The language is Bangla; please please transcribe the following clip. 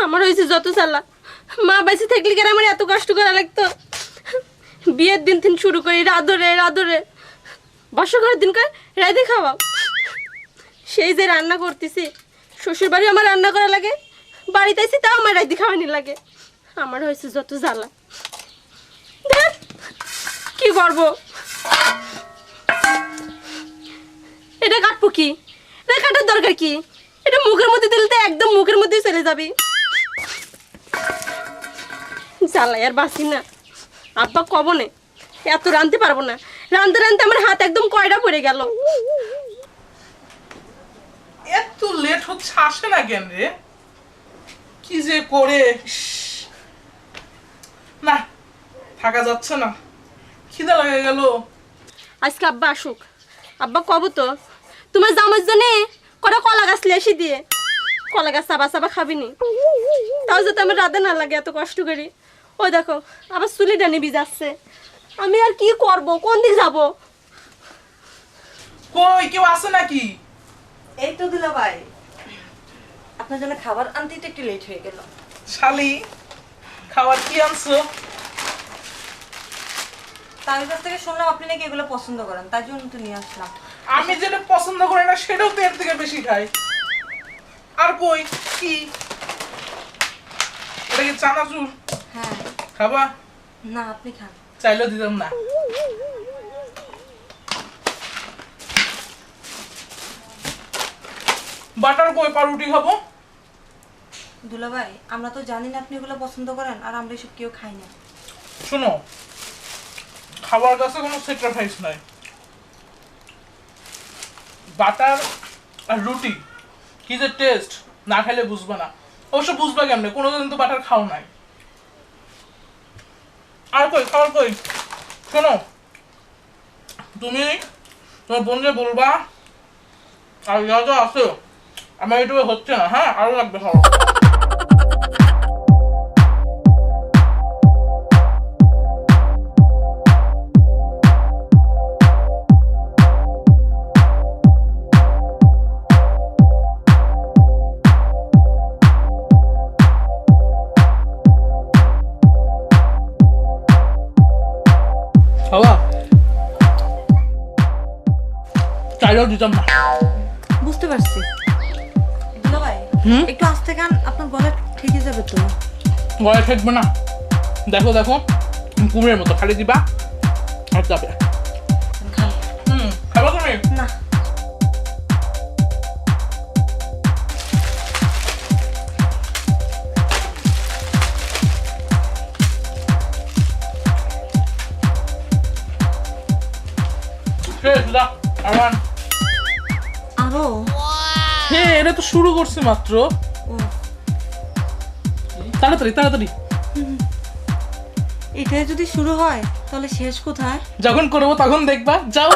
আমার হয়েছে যত জ্বালা। মা বেঁচে থাকলে কেন আমার এত কষ্ট করা লাগতো? বিয়ের দিন থেকে শুরু করি রাধরে রাধরে, বর্ষাঘরের দিনকার রাধে খাওয়া, সেই যে রান্না করতেছি, শ্বশুর বাড়ি আমার রান্না করা লাগে, বাড়িতে আইসি তাও আমার রাধে খাওয়ানি লাগে। আমার হয়েছে যত জ্বালা। ধ্যাৎ, কি করবো? এটা কাটবো কি? এটা কাটার দরকার কি? এটা মুখের মধ্যে দিলে তো একদম মুখের মধ্যেই চলে যাবি। জ্বালাই আর বাসি না। আব্বা কবনে এত রাঁধতে পারবো না। রাঁধতে রাঁধতে আমার হাত একদম কয়টা পড়ে গেল। এত লেট হচ্ছে, আসে না কেন রে? কি যে করে, না থাকা যাচ্ছে না, খিদা লাগে গেল। আজকে আব্বা আসুক, আব্বা কব তো তোমার জামার জন্য কটা কলা গাছ লেসি দিয়ে, কলা গাছ চাবা চাবা খাবি নি, তাও যাতে আমার রাধে না লাগে এত কষ্ট করি। ওই দেখো আবার চুলিটা নিবি যাচ্ছে। আমি আর কি করব, কোন দিক যাব? কই কেউ আছে নাকি? এই তো দুলা ভাই, আপনার জন্য খাবার আনতে একটু লেট হয়ে গেল। শালি, খাবার কি আনছো? তার কাছ থেকে শুনলাম আপনি নাকি এগুলো পছন্দ করেন, তাই জন্য তো নিয়ে আসলাম। আমি যেটা পছন্দ করি না সেটাও তো এর থেকে বেশি খাই। আর কই কি? এটা কি চানাচুর? হ্যাঁ। খাবা? না, আপনি খান। চাইলেও দিতাম না। বাটার কই, পাউরুটি খাবো। দুলা ভাই, আমরা তো জানি না আপনি এগুলো পছন্দ করেন, আর আমরা এসব কেউ খাই না। শোনো, খাবার কাছে কোনো স্যাক্রিফাইস নাই। বাটার আর রুটি কি যে টেস্ট, না খেলে বুঝবা না। অবশ্য বুঝবা কেমনে, কোনোদিন তো বাটার খাও নাই। আর কই খাবার কই? শোনো, তুমি তোমার বোনকে বলবা, আর যা যা আছে আমার ইউটিউবে হচ্ছে না, হ্যাঁ আরো লাগবে খাওয়া। খাওয়া চাইলেও দিতাম না। বুঝতে পারছি। দুলা ভাই, একটু আস্তে খান, আপনার গলা ঠিকই যাবে তো। গলায় ঠেকবে না। দেখো দেখো, কুমিরের মতো খালি দিবা আর যাবে। খান। খাবো তুমি? না। শেষ দা, আমান। আরো? হ্যাঁ, এটা তো শুরু করছি মাত্র। ও, তাড়াতাড়ি তাড়াতাড়ি। এটাই যদি শুরু হয় তাহলে শেষ কোথায়? যখন করবো তখন দেখবা, যাও।